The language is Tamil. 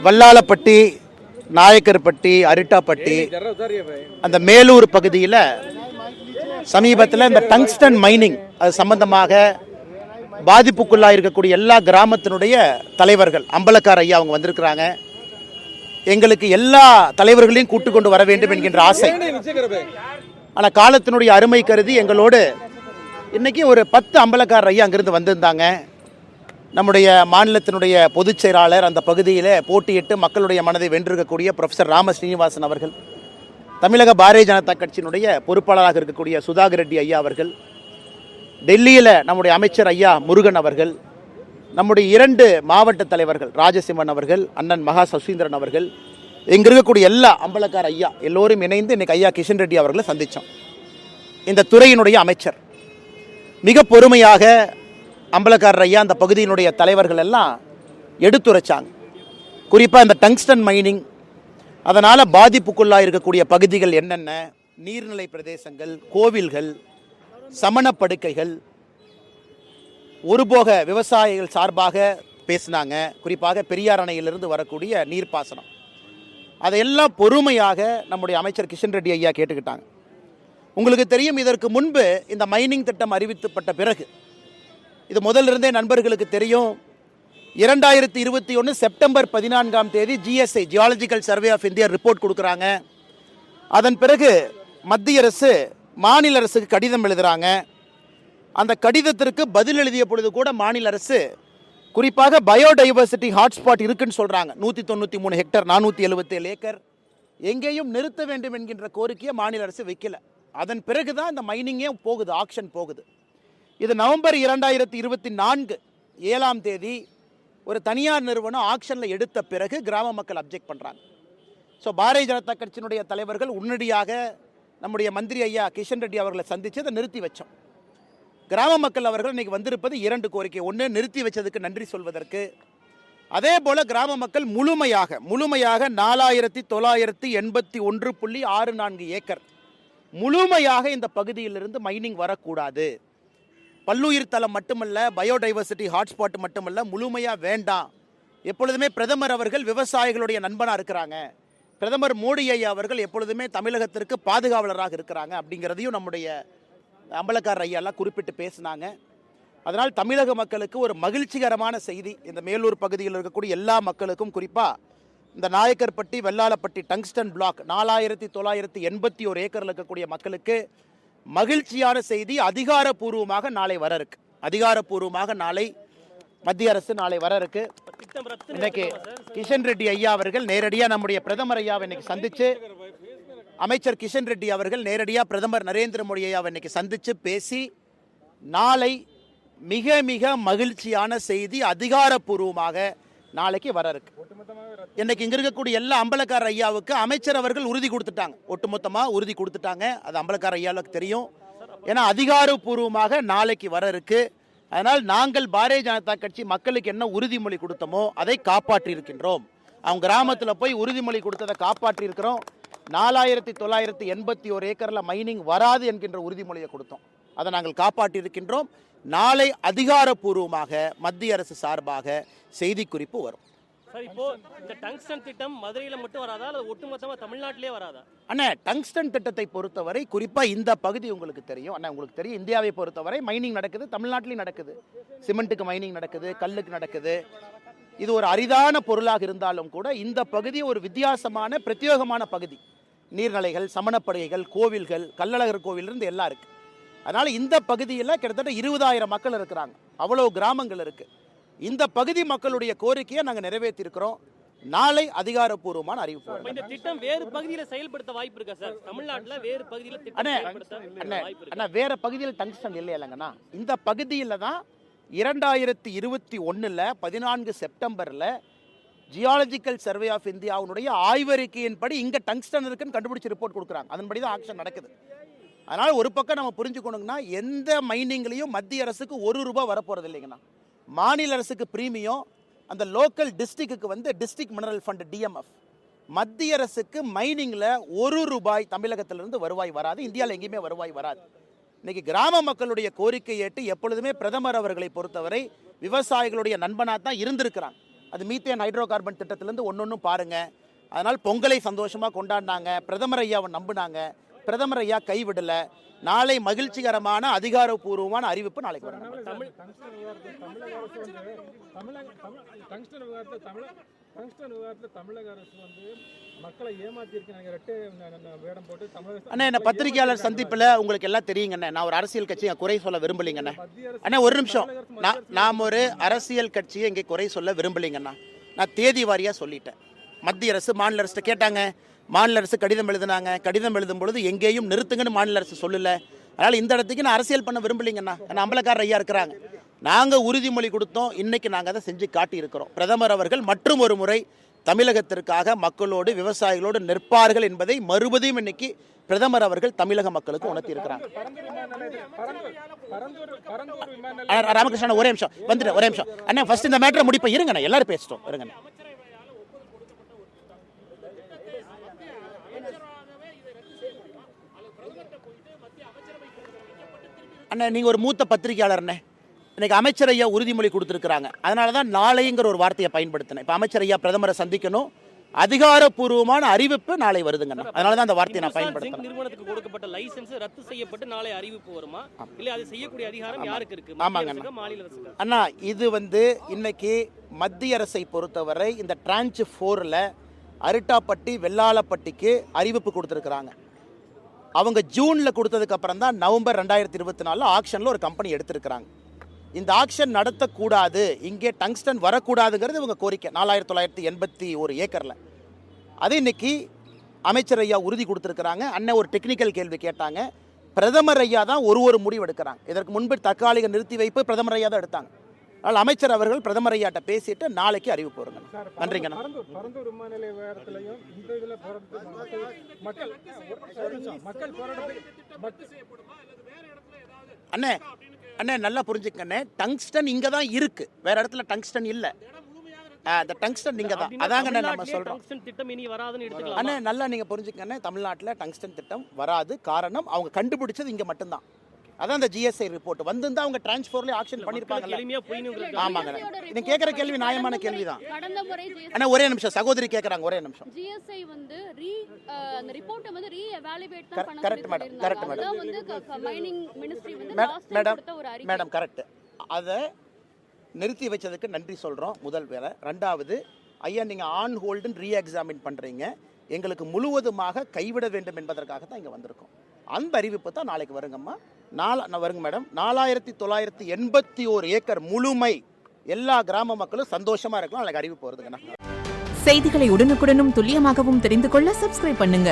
வல்லாளப்பட்டி, நாயக்கர்பட்டி, அரிட்டாப்பட்டி, அந்த மேலூர் பகுதியில் சமீபத்தில் இந்த டங்ஸ்டன் மைனிங் அது சம்பந்தமாக பாதிப்புக்குள்ளாக இருக்கக்கூடிய எல்லா கிராமத்தினுடைய தலைவர்கள் அம்பலக்கார் ஐயா அவங்க வந்திருக்கிறாங்க. எங்களுக்கு எல்லா தலைவர்களையும் கூட்டு கொண்டு வர வேண்டும் என்கின்ற ஆசை. ஆனால் காலத்தினுடைய அருமை கருதி எங்களோடு இன்னைக்கு ஒரு 10 அம்பலக்கார் ஐயா அங்கிருந்து வந்திருந்தாங்க. நம்முடைய மாநிலத்தினுடைய பொதுச் செயலாளர், அந்த பகுதியில் போட்டியிட்டு மக்களுடைய மனதை வென்றிருக்கக்கூடிய ப்ரொஃபஸர் ராம ஸ்ரீனிவாசன் அவர்கள், தமிழக பாரதிய ஜனதா கட்சியினுடைய பொறுப்பாளராக இருக்கக்கூடிய சுதாகர் ரெட்டி ஐயா அவர்கள், டெல்லியில் நம்முடைய அமைச்சர் ஐயா முருகன் அவர்கள், நம்முடைய 2 மாவட்ட தலைவர்கள் ராஜசிம்மன் அவர்கள், அண்ணன் மகா சசீந்திரன் அவர்கள், இங்கே இருக்கக்கூடிய எல்லா அம்பலக்கார் ஐயா எல்லோரும் இணைந்து இன்னைக்கு ஐயா கிஷன் ரெட்டி அவர்களை சந்தித்தோம். இந்த துறையினுடைய அமைச்சர் மிக பொறுமையாக அம்பலக்காரர் ஐயா அந்த பகுதியினுடைய தலைவர்கள் எல்லாம் எடுத்துரைச்சாங்க. குறிப்பாக இந்த டங்ஸ்டன் மைனிங் அதனால் பாதிப்புக்குள்ளாக இருக்கக்கூடிய பகுதிகள் என்னென்ன, நீர்நிலை பிரதேசங்கள், கோவில்கள், சமணப்படுக்கைகள், ஒருபோக விவசாயிகள் சார்பாக பேசினாங்க. குறிப்பாக பெரியார் அணையிலிருந்து வரக்கூடிய நீர்ப்பாசனம், அதையெல்லாம் பொறுமையாக நம்முடைய அமைச்சர் கிஷன் ரெட்டி ஐயா கேட்டுக்கிட்டாங்க. உங்களுக்கு தெரியும், இதற்கு முன்பு இந்த மைனிங் திட்டம் அறிவிக்கப்பட்ட பிறகு, இது முதலிருந்தே நண்பர்களுக்கு தெரியும், 2021 செப்டம்பர் 14ஆம் தேதி GSI geological survey of India report கொடுக்குறாங்க. அதன் பிறகு மத்திய அரசு மாநில அரசுக்கு கடிதம் எழுதுகிறாங்க. அந்த கடிதத்திற்கு பதில் எழுதிய பொழுது கூட மாநில அரசு குறிப்பாக பயோடைவர்சிட்டி ஹாட்ஸ்பாட் இருக்குன்னு சொல்கிறாங்க. 193 ஹெக்டர், 477 ஏக்கர் எங்கேயும் நிறுத்த வேண்டும் என்கின்ற கோரிக்கையை மாநில அரசு வைக்கல. அதன் பிறகு தான் இந்த மைனிங்கே போகுது, ஆக்ஷன் போகுது. இது நவம்பர் 2024 7ஆம் தேதி ஒரு தனியார் நிறுவனம் ஆக்ஷனில் எடுத்த பிறகு கிராம மக்கள் அப்ஜெக்ட் பண்ணுறாங்க. ஸோ பாரதிய ஜனதா கட்சியினுடைய தலைவர்கள் உடனடியாக நம்முடைய மந்திரி ஐயா கிஷன் ரெட்டி அவர்களை சந்தித்து அதை நிறுத்தி வச்சோம். கிராம மக்கள் அவர்கள் இன்றைக்கி வந்திருப்பது 2 கோரிக்கை. ஒன்று, நிறுத்தி வச்சதுக்கு நன்றி சொல்வதற்கு. அதே போல் கிராம மக்கள் முழுமையாக 4981.64 ஏக்கர் முழுமையாக இந்த பகுதியிலிருந்து மைனிங் வரக்கூடாது. பல்லுயிர் தளம் மட்டுமல்ல, பயோடைவர்சிட்டி ஹாட்ஸ்பாட் மட்டுமல்ல, முழுமையாக வேண்டாம். எப்பொழுதுமே பிரதமர் அவர்கள் விவசாயிகளுடைய நண்பனாக இருக்கிறாங்க. பிரதமர் மோடி ஐயா அவர்கள் எப்பொழுதுமே தமிழகத்திற்கு பாதுகாவலராக இருக்கிறாங்க அப்படிங்கிறதையும் நம்முடைய அம்பலக்காரர் ஐயாலாம் குறிப்பிட்டு பேசினாங்க. அதனால் தமிழக மக்களுக்கு ஒரு மகிழ்ச்சிகரமான செய்தி. இந்த மேலூர் பகுதியில் இருக்கக்கூடிய எல்லா மக்களுக்கும், குறிப்பாக இந்த நாயக்கர்பட்டி, வெள்ளாளப்பட்டி டங்ஸ்டன் பிளாக் 4981 ஏக்கரில் இருக்கக்கூடிய மக்களுக்கு மகிழ்ச்சியான செய்தி. அதிகாரப்பூர்வமாக நாளை வர இருக்கு. அதிகாரப்பூர்வமாக நாளை மத்திய அரசு நாளை வர இருக்கு. இன்னைக்கு கிஷன் ரெட்டி ஐயா அவர்கள் நேரடியாக நம்முடைய பிரதமர் ஐயாவை இன்னைக்கு சந்திச்சு, அமைச்சர் கிஷன் ரெட்டி அவர்கள் நேரடியாக பிரதமர் நரேந்திர மோடி ஐயாவை இன்னைக்கு சந்திச்சு பேசி, நாளை மிக மிக மகிழ்ச்சியான செய்தி அதிகாரப்பூர்வமாக நாளைக்கு வர இருக்கு. இன்னைக்கு இங்க இருக்கக்கூடிய எல்லா அம்பலக்கார ஐயாவுக்கு அமைச்சர் அவர்கள் உறுதி கொடுத்துட்டாங்க, ஒட்டுமொத்தமாக உறுதி கொடுத்துட்டாங்க. அது அம்பலக்கார ஐயாவுக்கு தெரியும். ஏன்னா அதிகாரப்பூர்வமாக நாளைக்கு வர இருக்கு. அதனால் நாங்கள் பாரதிய ஜனதா கட்சி மக்களுக்கு என்ன உறுதிமொழி கொடுத்தோமோ அதை காப்பாற்றி இருக்கின்றோம். அவங்க கிராமத்தில் போய் உறுதிமொழி கொடுத்ததை காப்பாற்றி இருக்கிறோம். 4981 ஏக்கரில் மைனிங் வராது என்கின்ற உறுதிமொழியை கொடுத்தோம். அதை நாங்கள் காப்பாற்றி இருக்கின்றோம். நாளை அதிகாரப்பூர்வமாக மத்திய அரசு சார்பாக செய்தி குறிப்பு வரும். சார், இப்போ இந்த டங்ஸ்டன் திட்டம் மதுரையில் மட்டும் வராதா, அல்லது ஒட்டுமொத்தமாக தமிழ்நாட்டிலே வராதா? அண்ணா, டங்ஸ்டன் திட்டத்தை பொறுத்தவரை குறிப்பாக இந்த பகுதி உங்களுக்கு தெரியும். அண்ணா, உங்களுக்கு தெரியும், இந்தியாவை பொறுத்தவரை மைனிங் நடக்குது, தமிழ்நாட்டிலையும் நடக்குது. சிமெண்ட்டுக்கு மைனிங் நடக்குது, கல்லுக்கு நடக்குது. இது ஒரு அரிதான பொருளாக இருந்தாலும் கூட இந்த பகுதி ஒரு வித்தியாசமான பிரத்யேகமான பகுதி. நீர்நிலைகள், சமணப்படுகைகள், கோவில்கள், கள்ளழகர் கோவிலிருந்து எல்லாம் இருக்குது. அதனால் இந்த பகுதியில் கிட்டத்தட்ட 20,000 மக்கள் இருக்கிறாங்க. அவ்வளோ கிராமங்கள் இருக்குது. இந்த பகுதி மக்களுடைய கோரிக்கையை நாங்கள் நிறைவேற்றியிருக்கிறோம். நாளை அதிகாரப்பூர்வமான அறிவிப்பு. இந்த திட்டம் வேறு பகுதியில் செயல்படுத்த வாய்ப்பு இருக்கா சார்? தமிழ்நாட்டில் வேறு பகுதியில் அண்ணா, வேற பகுதியில் டங்ஸ்டன் இல்லை இல்லைங்கண்ணா. இந்த பகுதியில் தான் 2021 14 செப்டம்பரில் ஜியாலஜிக்கல் சர்வே ஆஃப் இந்தியாவுடைய ஆய்வறிக்கையின்படி இங்கே டங்ஸ்டன் இருக்குன்னு கண்டுபிடிச்சி ரிப்போர்ட் கொடுக்குறாங்க. அதன்படி தான் ஆக்ஷன் நடக்குது. அதனால் ஒரு பக்கம் நம்ம புரிஞ்சுக்கணுங்கன்னா, எந்த மைனிங்லையும் மத்திய அரசுக்கு ₹1 வரப்போகிறது இல்லைங்கண்ணா. மாநில அரசுக்கு பிரீமியம், அந்த லோக்கல் டிஸ்ட்ரிக்ட்டுக்கு வந்து டிஸ்ட்ரிக்ட் மினரல் ஃபண்ட் DMF. மத்திய அரசுக்கு மைனிங்கில் ₹1 தமிழகத்திலிருந்து வருவாய் வராது. இந்தியாவில் எங்கேயுமே வருவாய் வராது. இன்னைக்கு கிராம மக்களுடைய கோரிக்கை ஏற்று எப்பொழுதுமே பிரதமர் அவர்களை பொறுத்தவரை விவசாயிகளுடைய நண்பனாக தான் இருந்திருக்கிறாங்க. அது மீத்தேன் ஹைட்ரோ கார்பன் திட்டத்திலேருந்து ஒன்னொன்னும் பாருங்க. அதனால் பொங்கலை சந்தோஷமாக கொண்டாடினாங்க. பிரதமர் ஐயாவை நம்பினாங்க. பிரதமர் ஐயா கைவிடலை. நாளை மகிழ்ச்சிகரமான அதிகாரப்பூர்வமான அறிவிப்பு நாளைக்கு வரும். அண்ணா, என்ன பத்திரிகையாளர் சந்திப்பில் உங்களுக்கு எல்லாம் தெரியுங்கண்ணே, நான் ஒரு அரசியல் கட்சியை குறை சொல்ல விரும்பலிங்கண்ணே. அண்ணா ஒரு நிமிஷம், நாம் ஒரு அரசியல் கட்சியை இங்கே குறை சொல்ல விரும்பலிங்கண்ணா. நான் தேதி வாரியாக சொல்லிட்டேன். மத்திய அரசு மாநில அரசு கேட்டாங்க, மாநில அரசு கடிதம் எழுதினாங்க. கடிதம் எழுதும் பொழுது எங்கேயும் நிறுத்துங்கன்னு மாநில அரசு சொல்லலை. அதனால் இந்த இடத்துக்கு நான் அரசியல் பண்ண விரும்பலிங்கண்ணா. ஏன்னா அம்பலக்காரர் ஐயா இருக்கிறாங்க. நாங்கள் உறுதிமொழி கொடுத்தோம், இன்னைக்கு நாங்கள் அதை செஞ்சு காட்டியிருக்கிறோம். பிரதமர் அவர்கள் மற்றும் ஒரு முறை தமிழகத்திற்காக மக்களோடு விவசாயிகளோடு நிற்பார்கள் என்பதை மறுபடியும் இன்னைக்கு பிரதமர் அவர்கள் தமிழக மக்களுக்கு உணர்த்தி இருக்கிறாங்க. ராமகிருஷ்ணன் ஒரே நிமிஷம் வந்துட்டு, ஒரே நிமிஷம் அண்ணா, ஃபர்ஸ்ட் இந்த மேட்டரை முடிப்போம். இருங்கண்ணா, எல்லாரும் பேசிட்டோம், இருங்கண்ணா. அண்ணா, நீங்கள் ஒரு மூத்த பத்திரிகையாளர்ண்ணே. இன்னைக்கு அமைச்சர் ஐயா உறுதிமொழி கொடுத்துருக்குறாங்க. அதனால தான் நாளைங்கிற ஒரு வார்த்தையை பயன்படுத்தினேன். இப்போ அமைச்சர் ஐயா பிரதமரை சந்திக்கணும், அதிகாரப்பூர்வமான அறிவிப்பு நாளை வருதுங்கண்ணா. அதனால தான் அந்த வார்த்தையை நான் பயன்படுத்தினேன். நிறுவனத்துக்கு கொடுக்கப்பட்ட லைசென்ஸ் ரத்து செய்யப்பட்டு நாளை அறிவிப்பு வருமா, இல்ல அது செய்யக்கூடிய அதிகாரம் யாருக்கு இருக்கு? ஆமாங்க மாநில அரசு. அண்ணா, இது இன்னைக்கு மத்திய அரசை பொறுத்தவரை இந்த டிரான்ச் 4ல் அரிட்டாப்பட்டி வெள்ளாளப்பட்டிக்கு அறிவிப்பு கொடுத்துருக்குறாங்க. அவங்க ஜூனில் கொடுத்ததுக்கு அப்புறம் தான் நவம்பர் 2024 ஆக்ஷனில் ஒரு கம்பெனி எடுத்திருக்கிறாங்க. இந்த ஆக்ஷன் நடத்தக்கூடாது, இங்கே டங்ஸ்டன் வரக்கூடாதுங்கிறது இவங்க கோரிக்கை. 4981 ஏக்கரில் அது இன்னைக்கு அமைச்சர் ஐயா உறுதி கொடுத்துருக்குறாங்க. அண்ணன் ஒரு டெக்னிக்கல் கேள்வி கேட்டாங்க. பிரதமர் ஐயா தான் ஒரு முடிவு எடுக்கிறாங்க. இதற்கு முன்பு தற்காலிக நிறுத்தி வைப்பு பிரதமர் ஐயா தான் எடுத்தாங்க. அதனால் அமைச்சர் அவர்கள் பிரதமர் ஐயாட்ட பேசிட்டு நாளைக்கு அறிவிப்பு வருங்க. நன்றிங்கண்ணா. அண்ணே அண்ணே நல்லா புரிஞ்சுக்கண்ணே, டங்ஸ்டன் இங்கே தான் இருக்கு, வேற இடத்துல டங்ஸ்டன் இல்லை. அந்த டங்ஸ்டன் இங்கே தான், அதாங்க நம்ம சொல்கிறோம். அண்ணே நல்லா நீங்கள் புரிஞ்சுக்கண்ணே, தமிழ்நாட்டில் டங்ஸ்டன் திட்டம் வராது. காரணம் அவங்க கண்டுபிடிச்சது இங்கே மட்டும்தான். அதான் அந்த ஜிஎஸ்ஐ ரிப்போர்ட் வந்திருந்தா அவங்க டிரான்ஸ்ஃபர்ல ஆக்ஷன் பண்ணிருப்பாங்கல்ல. ஆமாங்க, நீங்க கேக்குற கேள்வி நியாயமான கேள்விதான். அண்ணா ஒரே நிமிஷம், சகோதரி கேக்குறாங்க, ஒரே நிமிஷம். ஜிஎஸ்ஐ வந்து அந்த ரிப்போர்ட் வந்து ரீ எவாலுவேட் தான் பண்ண கரெக்ட் மேடம், கரெக்ட் மேடம். அத வந்து மைனிங் மினிஸ்ட்ரி வந்து மேடம் கரெக்ட். அதை நிறுத்தி வச்சதுக்கு நன்றி சொல்றோம். முதல் வேலை. ரெண்டாவது, ஐயா நீங்க ஆன் ஹோல்டுன்னு ரீ எக்ஸாமின் பண்றீங்க, எங்களுக்கு முழுவதுமாக கைவிட வேண்டும் என்பதற்காக தான் இங்கே வந்திருக்கோம். அந்த அறிவிப்பு தான் நாளைக்கு வருங்கம்மா. வருங்க மேடம். 4981 ஏக்கர் முழுமை எல்லா கிராம மக்களும் சந்தோஷமா இருக்கலாம். நாளைக்கு அறிவிப்பு வருதுங்கண்ணா. செய்திகளை உடனுக்குடனும் துல்லியமாகவும் தெரிந்து கொள்ள சப்ஸ்கிரைப் பண்ணுங்க.